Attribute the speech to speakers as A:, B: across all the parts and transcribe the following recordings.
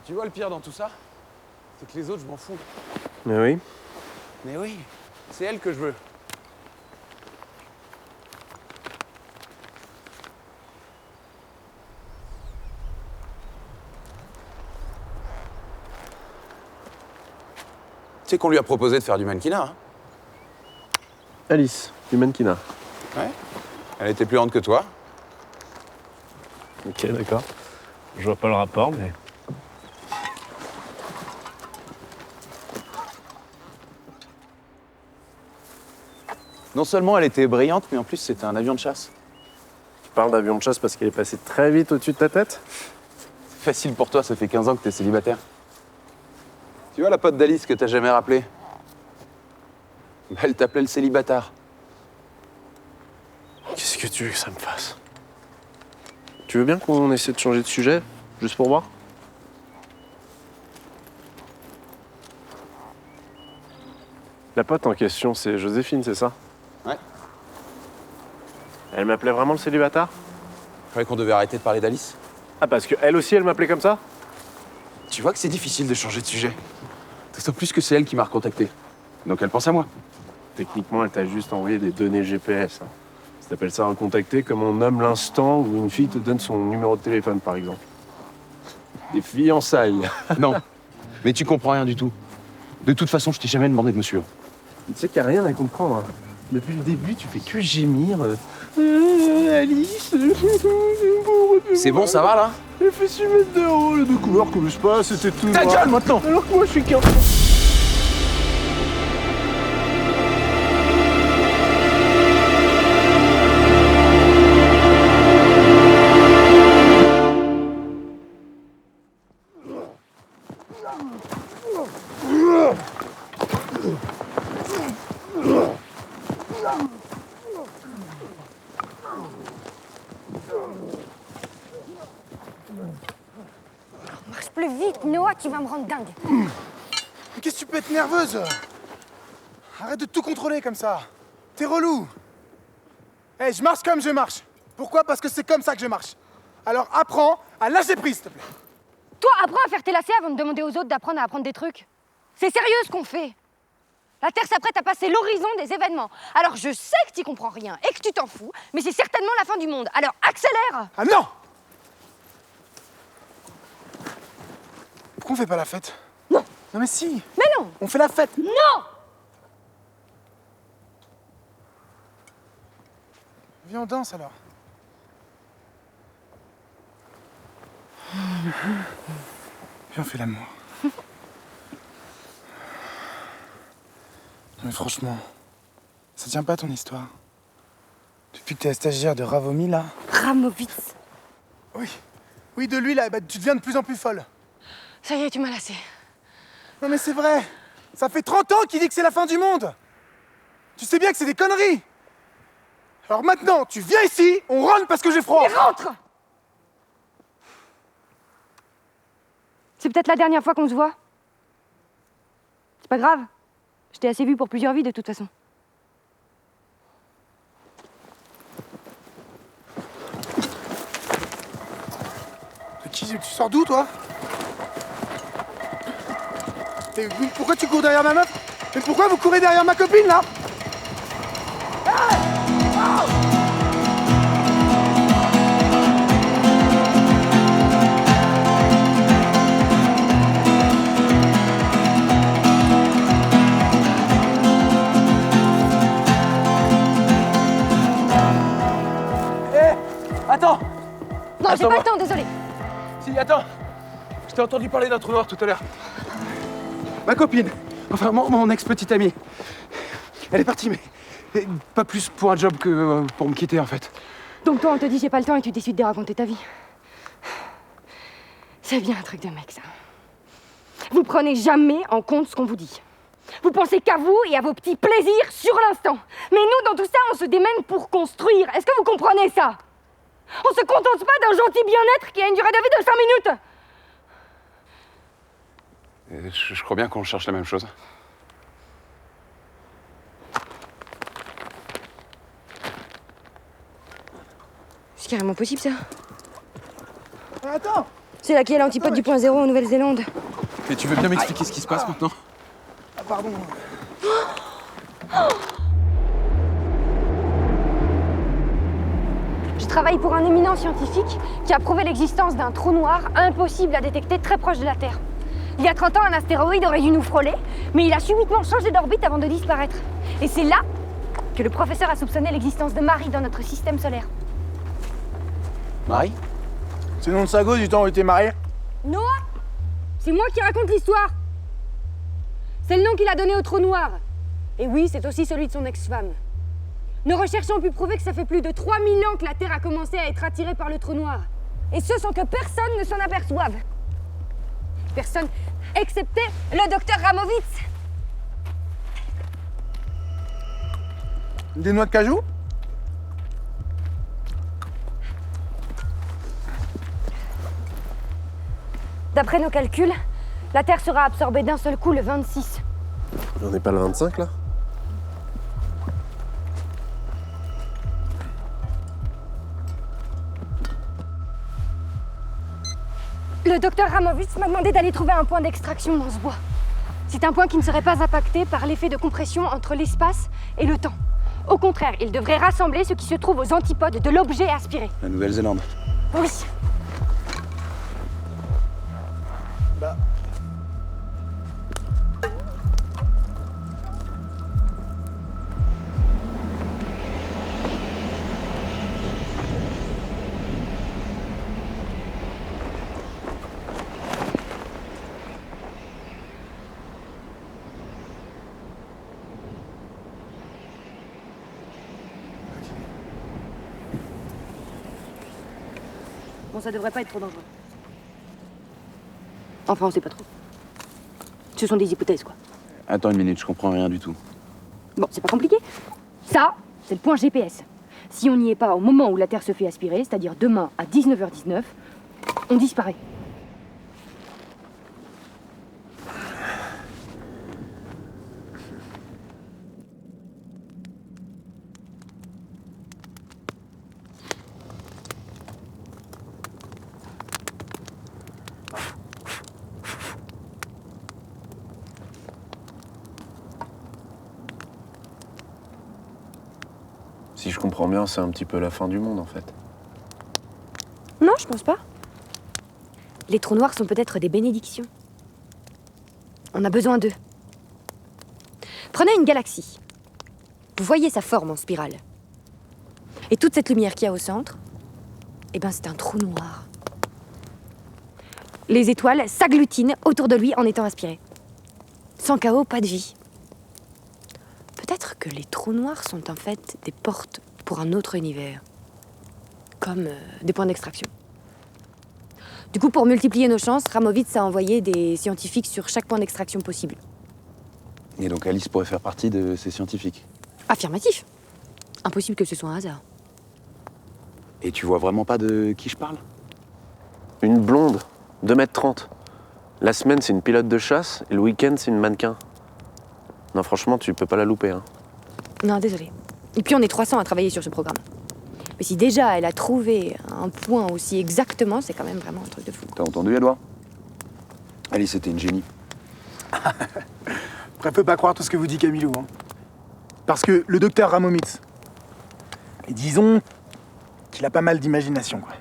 A: Tu vois le pire dans tout ça? C'est que les autres, je m'en fous.
B: Mais oui.
A: Mais oui, c'est elle que je veux. Tu sais qu'on lui a proposé de faire du mannequinat, hein?
B: Alice, du mannequinat.
A: Ouais. Elle était plus grande que toi.
B: Ok, d'accord. Je vois pas le rapport, mais...
A: Non seulement elle était brillante, mais en plus c'était un avion de chasse.
B: Tu parles d'avion de chasse parce qu'elle est passée très vite au-dessus de ta tête?
A: C'est facile pour toi, ça fait 15 ans que t'es célibataire. Tu vois la pote d'Alice que t'as jamais rappelée? Bah, elle t'appelait le célibataire.
B: Qu'est-ce que tu veux que ça me fasse? Tu veux bien qu'on essaie de changer de sujet, juste pour voir? La pote en question, c'est Joséphine, c'est ça?
A: Ouais.
B: Elle m'appelait vraiment le célibataire?
A: Je croyais qu'on devait arrêter de parler d'Alice.
B: Ah, parce qu'elle aussi, elle m'appelait comme ça?
A: Tu vois que c'est difficile de changer de sujet. D'autant plus que c'est elle qui m'a recontacté. Donc elle pense à moi.
B: Techniquement, elle t'a juste envoyé des données GPS. Hein. Ça t'appelle ça recontacter comme on nomme l'instant où une fille te donne son numéro de téléphone, par exemple. Des fiançailles.
A: Non. Mais tu comprends rien du tout. De toute façon, je t'ai jamais demandé de me suivre.
B: Tu sais qu'il n'y a rien à comprendre. Hein. Depuis le début, tu fais que gémir. Alice.
A: C'est bon, ça va là?
B: Elle fait 6 mètres de haut, de couleur comme je sais pas, c'était tout.
A: Ta gueule maintenant!
B: Alors que moi, je suis qu'un.
C: Marche plus vite, Noah, tu vas me rendre dingue.
D: Mais qu'est-ce que tu peux être nerveuse? Arrête de tout contrôler comme ça. T'es relou. Eh, je marche comme je marche. Pourquoi? Parce que c'est comme ça que je marche. Alors apprends à lâcher prise, s'il te plaît.
C: Toi, apprends à faire tes lacets avant de demander aux autres d'apprendre à apprendre des trucs. C'est sérieux ce qu'on fait. La Terre s'apprête à passer l'horizon des événements. Alors je sais que tu comprends rien et que tu t'en fous, mais c'est certainement la fin du monde. Alors accélère!
D: Ah non! Pourquoi on fait pas la fête?
C: Non!
D: Non mais si!
C: Mais non!
D: On fait la fête!
C: Non!
D: Viens, on danse alors. Viens, on fait l'amour. Mais franchement, ça tient pas ton histoire. Depuis que t'es la stagiaire de Ravomi, là.
C: Ramovitz.
D: Oui. Oui, de lui, là, bah, tu deviens de plus en plus folle.
C: Ça y est, tu m'as lassé.
D: Non mais c'est vrai. Ça fait 30 ans qu'il dit que c'est la fin du monde. Tu sais bien que c'est des conneries. Alors maintenant, tu viens ici, on rentre parce que j'ai froid.
C: Mais rentre! C'est peut-être la dernière fois qu'on se voit. C'est pas grave. Je t'ai assez vu pour plusieurs vies de toute façon.
D: Tu sors d'où, toi? Et pourquoi tu cours derrière ma meuf? Mais pourquoi vous courez derrière ma copine, là?
A: Attends!
C: Non, j'ai
A: Attends-moi.
C: pas le temps, désolé.
A: Si, attends! Je t'ai entendu parler d'un trou noir tout à l'heure. Ma copine, enfin mon ex-petite amie, elle est partie, mais pas plus pour un job que pour me quitter en fait.
C: Donc toi, on te dit j'ai pas le temps et tu décides de raconter ta vie. C'est bien un truc de mec, ça. Vous prenez jamais en compte ce qu'on vous dit. Vous pensez qu'à vous et à vos petits plaisirs sur l'instant. Mais nous, dans tout ça, on se démène pour construire. Est-ce que vous comprenez ça? On se contente pas d'un gentil bien-être qui a une durée de vie de 5 minutes.
A: Je crois bien qu'on cherche la même chose.
C: C'est carrément possible, ça.
D: Attends!
C: C'est là qui est l'antipode du point zéro en Nouvelle-Zélande.
A: Et tu veux bien m'expliquer ce qui se passe maintenant?
D: Ah, pardon.
C: Je travaille pour un éminent scientifique qui a prouvé l'existence d'un trou noir impossible à détecter très proche de la Terre. Il y a 30 ans, un astéroïde aurait dû nous frôler, mais il a subitement changé d'orbite avant de disparaître. Et c'est là que le professeur a soupçonné l'existence de Marie dans notre système solaire.
A: Marie?
D: C'est le nom de sa go du temps où il était marié?
C: Noah, c'est moi qui raconte l'histoire. C'est le nom qu'il a donné au trou noir. Et oui, c'est aussi celui de son ex-femme. Nos recherches ont pu prouver que ça fait plus de 3000 ans que la Terre a commencé à être attirée par le trou noir. Et ce sans que personne ne s'en aperçoive. Personne, excepté le docteur Ramovitz.
D: Des noix de cajou?
C: D'après nos calculs, la Terre sera absorbée d'un seul coup le 26.
B: On n'est pas le 25 là?
C: Le docteur Ramovitz m'a demandé d'aller trouver un point d'extraction dans ce bois. C'est un point qui ne serait pas impacté par l'effet de compression entre l'espace et le temps. Au contraire, il devrait rassembler ce qui se trouve aux antipodes de l'objet aspiré.
A: La Nouvelle-Zélande.
C: Oui.
D: Bah.
C: Bon, ça devrait pas être trop dangereux. Enfin, on sait pas trop. Ce sont des hypothèses, quoi.
A: Attends une minute, je comprends rien du tout.
C: Bon, c'est pas compliqué. Ça, c'est le point GPS. Si on n'y est pas au moment où la Terre se fait aspirer, c'est-à-dire demain à 19h19, on disparaît.
B: Si je comprends bien, c'est un petit peu la fin du monde en fait.
C: Non, je pense pas. Les trous noirs sont peut-être des bénédictions. On a besoin d'eux. Prenez une galaxie. Vous voyez sa forme en spirale. Et toute cette lumière qu'il y a au centre, eh ben c'est un trou noir. Les étoiles s'agglutinent autour de lui en étant aspirées. Sans chaos, pas de vie. Peut-être que les trous noirs sont en fait des portes pour un autre univers. Comme des points d'extraction. Du coup, pour multiplier nos chances, Ramovitz a envoyé des scientifiques sur chaque point d'extraction possible.
A: Et donc Alice pourrait faire partie de ces scientifiques.
C: Affirmatif. Impossible que ce soit un hasard.
A: Et tu vois vraiment pas de qui je parle?
B: Une blonde, 2,30 m. La semaine, c'est une pilote de chasse et le week-end, c'est une mannequin. Non, franchement, tu peux pas la louper, hein.
C: Non, désolé. Et puis on est 300 à travailler sur ce programme. Mais si déjà elle a trouvé un point aussi exactement, c'est quand même vraiment un truc de fou.
A: T'as entendu, Edouard? Alice était une génie.
D: Après, faut pas croire tout ce que vous dit Camilou, hein. Parce que le docteur Ramovitz, et disons qu'il a pas mal d'imagination, quoi.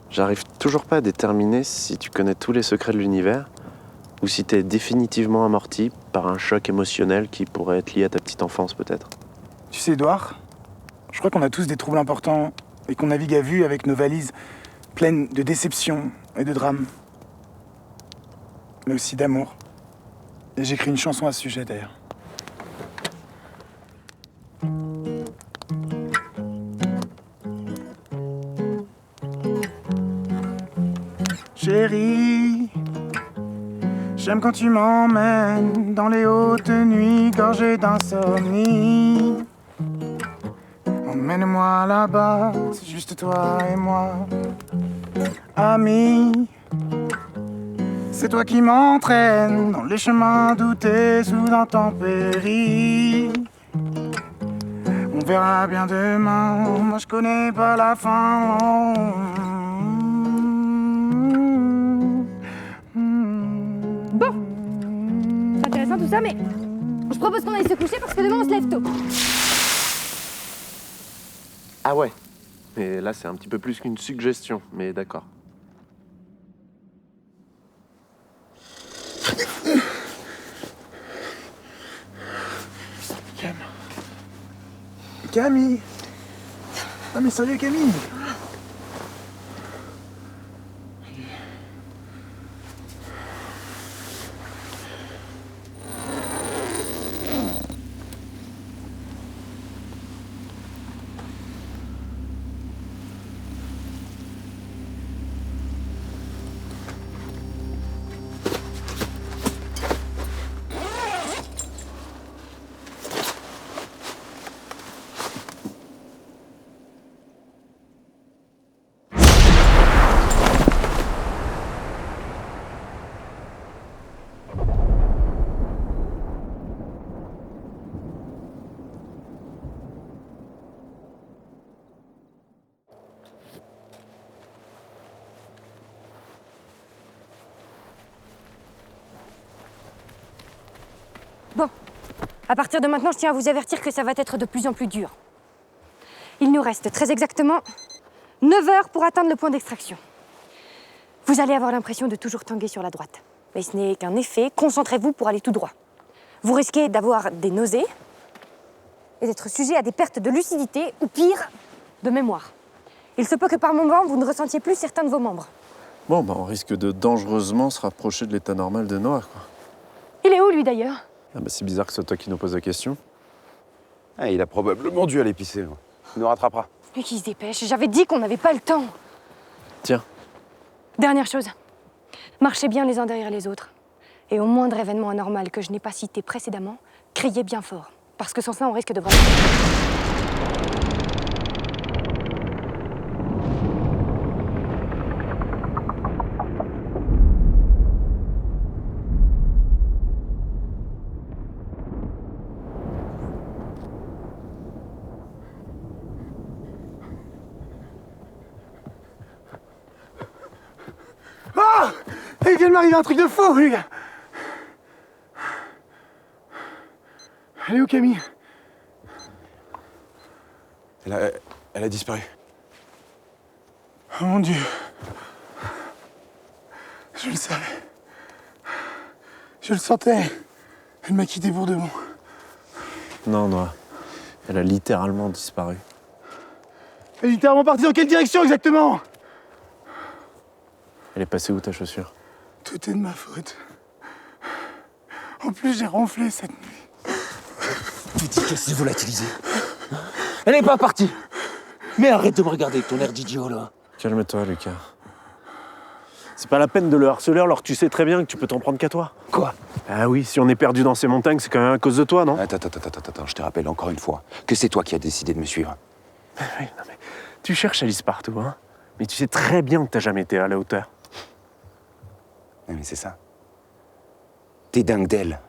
B: J'arrive toujours pas à déterminer si tu connais tous les secrets de l'univers ou si t'es définitivement amorti par un choc émotionnel qui pourrait être lié à ta petite enfance, peut-être.
D: Tu sais, Edouard, je crois qu'on a tous des troubles importants et qu'on navigue à vue avec nos valises pleines de déceptions et de drames. Mais aussi d'amour. Et j'écris une chanson à ce sujet, d'ailleurs. Chérie, j'aime quand tu m'emmènes dans les hautes nuits gorgées d'insomnie. Emmène-moi là-bas, c'est juste toi et moi. Ami, c'est toi qui m'entraîne dans les chemins doutés sous intempéries. On verra bien demain, moi je connais pas la fin.
C: tout ça, mais je propose qu'on aille se coucher parce que demain on se lève tôt.
B: Ah ouais. Et là, c'est un petit peu plus qu'une suggestion, mais d'accord.
D: Camille. Ah mais sérieux Camille.
C: Bon, à partir de maintenant, je tiens à vous avertir que ça va être de plus en plus dur. Il nous reste très exactement 9 heures pour atteindre le point d'extraction. Vous allez avoir l'impression de toujours tanguer sur la droite. Mais ce n'est qu'un effet, concentrez-vous pour aller tout droit. Vous risquez d'avoir des nausées et d'être sujet à des pertes de lucidité ou pire, de mémoire. Il se peut que par moments, vous ne ressentiez plus certains de vos membres.
B: Bon, bah on risque de dangereusement se rapprocher de l'état normal de Noah, quoi.
C: Il est où, lui, d'ailleurs?
B: Ah bah c'est bizarre que ce soit toi qui nous pose la question.
A: Ah, il a probablement dû aller pisser. Il nous rattrapera.
C: Lui qui se dépêche, j'avais dit qu'on n'avait pas le temps.
B: Tiens,
C: Dernière chose, marchez bien les uns derrière les autres. Et au moindre événement anormal que je n'ai pas cité précédemment, criez bien fort. Parce que sans ça, on risque de vraiment...
D: Ah! Il vient de m'arriver un truc de fou, les gars. Elle est où Camille?
A: Elle a disparu.
D: Oh mon Dieu. Je le savais. Je le sentais. Elle m'a quitté pour de bon.
B: non, Noah. Elle a littéralement disparu.
D: Elle est littéralement partie dans quelle direction exactement?
B: Elle est passée où ta chaussure?
D: Tout est de ma faute. En plus, j'ai ronflé cette nuit.
E: Petit, qu'est-ce que vous volatilisez? Elle n'est pas partie. Mais arrête de me regarder avec ton air d'idiot, là.
B: Calme-toi, Lucas. C'est pas la peine de le harceler alors que tu sais très bien que tu peux t'en prendre qu'à toi.
E: Quoi?
B: Ah oui, si on est perdu dans ces montagnes, c'est quand même à cause de toi, non?
E: Attends, je te rappelle encore une fois que c'est toi qui as décidé de me suivre.
B: Oui, non mais tu cherches Alice partout, hein. Mais tu sais très bien que t'as jamais été à la hauteur.
E: Non, mais c'est ça. T'es dingue d'elle.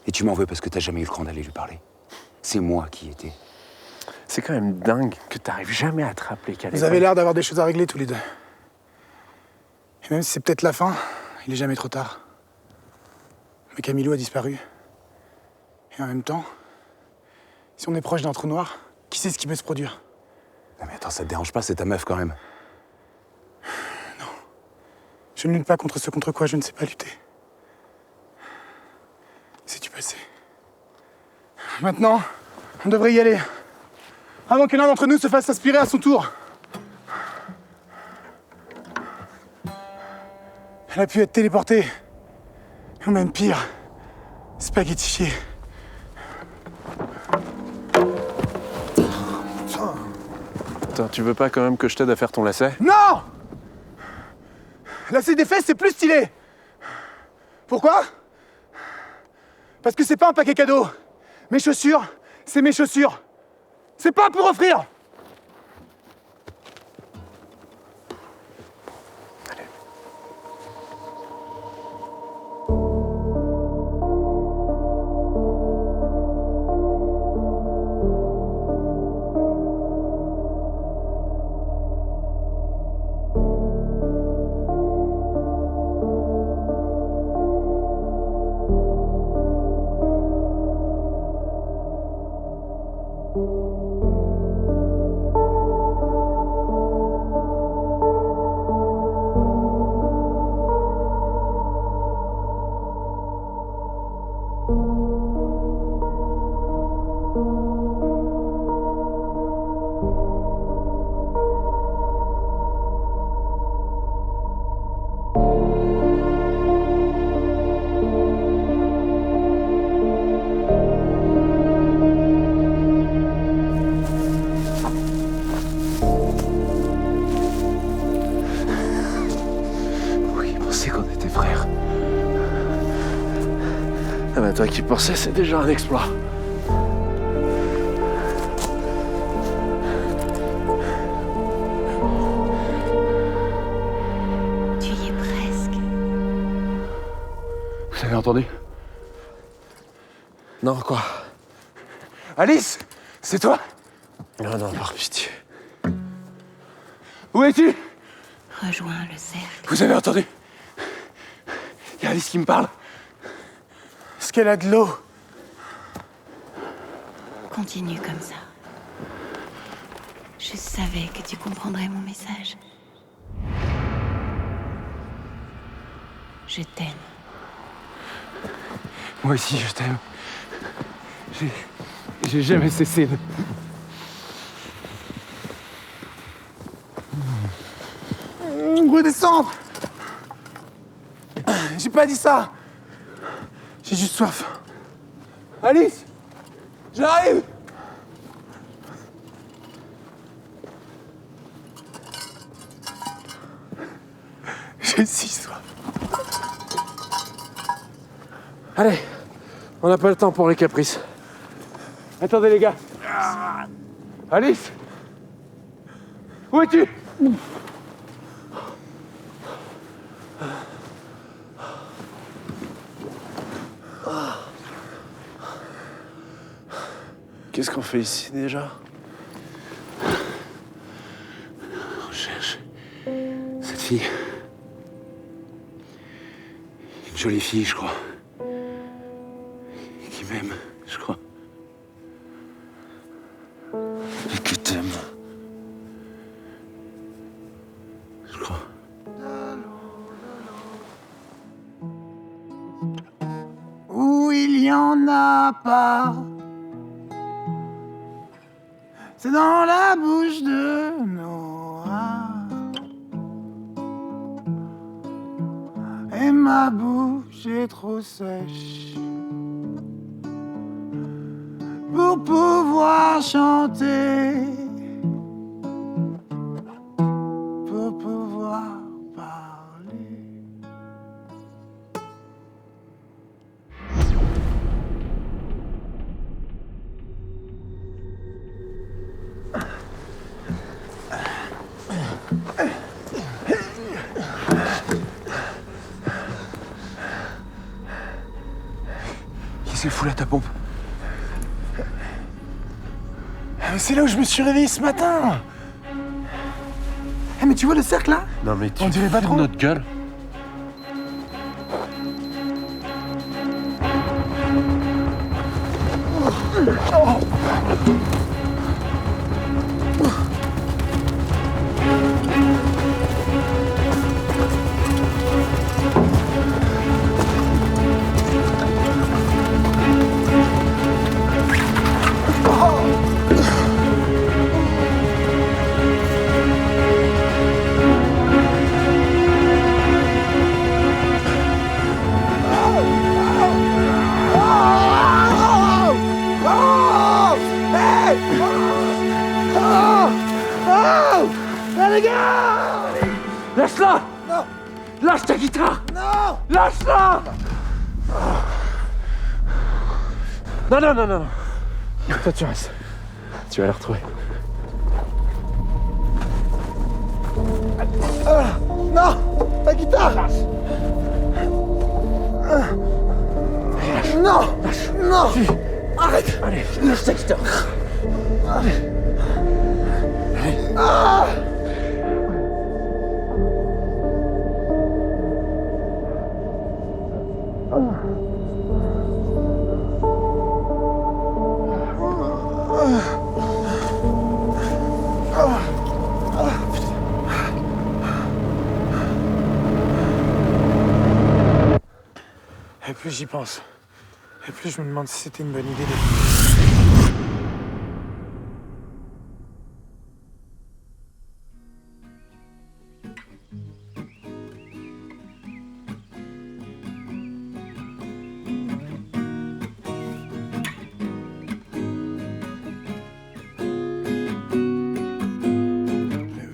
E: Et tu m'en veux parce que t'as jamais eu le cran d'aller lui parler. C'est moi qui étais.
B: C'est quand même dingue que t'arrives jamais à te rappeler qu'elle est...
D: Vous avez l'air d'avoir des choses à régler tous les deux. Et même si c'est peut-être la fin, il est jamais trop tard. Mais Camilo a disparu. Et en même temps, si on est proche d'un trou noir, qui sait ce qui peut se produire?
E: Non mais attends, ça te dérange pas, c'est ta meuf quand même.
D: Je ne lutte pas contre ce contre quoi je ne sais pas lutter. C'est du passé. Maintenant, on devrait y aller. Avant que l'un d'entre nous se fasse aspirer à son tour. Elle a pu être téléportée. Ou même pire, spaghettifiée.
B: Attends, tu veux pas quand même que je t'aide à faire ton lacet?
D: Non! Lacet des fesses, c'est plus stylé. Pourquoi? Parce que c'est pas un paquet cadeau. Mes chaussures, c'est mes chaussures. C'est pas pour offrir.
B: Ah bah toi qui pensais, c'est déjà un exploit.
F: Tu y es presque.
A: Vous avez entendu?
B: Non, quoi?
A: Alice, c'est toi?
B: Non, non, par pitié.
A: Où es-tu?
F: Rejoins le cercle.
A: Vous avez entendu? Il y a Alice qui me parle.
D: Est-ce qu'elle a de l'eau?
F: Continue comme ça. Je savais que tu comprendrais mon message. Je t'aime.
A: Moi aussi, je t'aime. J'ai jamais cessé de...
D: Redescendre! J'ai pas dit ça! J'ai juste soif.
A: Alice! J'arrive!
D: J'ai si soif.
B: Allez, on n'a pas le temps pour les caprices.
A: Attendez les gars. Alice! Où es-tu?
B: Qu'est-ce qu'on fait ici déjà?
A: On cherche cette fille. Une jolie fille, je crois. Qui m'aime, je crois. Et qui t'aime. Je crois.
D: Où il y en a pas. C'est dans la bouche de Noah. Et ma bouche est trop sèche pour pouvoir chanter, pour pouvoir parler.
A: Qu'est-ce qu'il fout là, ta pompe?
D: C'est là où je me suis réveillé ce matin. Eh mais tu vois le cercle là?
B: Non mais tu
D: On dirait pas
B: fous de
D: trop.
B: notre gueule.
A: Lâche-la! Non! Lâche ta guitare!
D: Non!
A: Lâche-la!
B: Non, non, non, non, non. Toi, tu restes. Tu vas la retrouver.
D: Non! Ta guitare! Non! Non! Arrête!
A: Allez, lâche ta guitare!
D: Plus j'y pense, et plus je me demande si c'était une bonne idée de...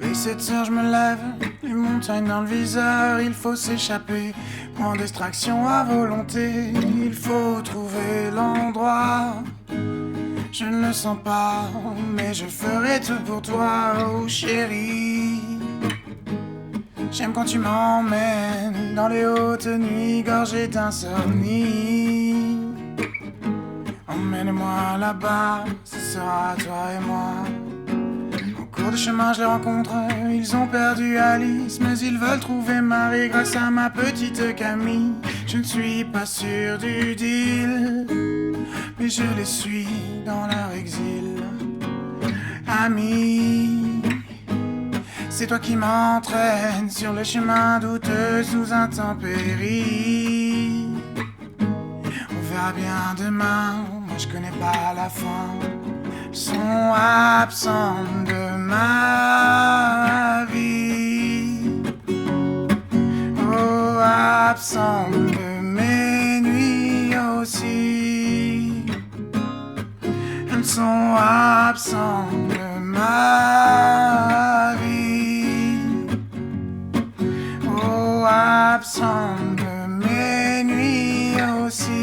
D: Levé 7 heures, je me lève, les montagnes dans le viseur, il faut s'échapper. En distraction à volonté, il faut trouver l'endroit. Je ne le sens pas, mais je ferai tout pour toi, oh chérie. J'aime quand tu m'emmènes dans les hautes nuits gorgées d'insomnie. Emmène-moi là-bas, ce sera toi et moi. Au cours du chemin, je les rencontre, ils ont perdu Alice, mais ils veulent trouver Marie grâce à ma petite Camille. Je ne suis pas sûr du deal, mais je les suis dans leur exil. Ami, c'est toi qui m'entraînes sur le chemin douteux sous intempéries. On verra bien demain, moi je connais pas la fin. Sont absents de ma vie. Oh, absents de mes nuits aussi. Elles sont absents de ma vie. Oh, absents de mes nuits aussi.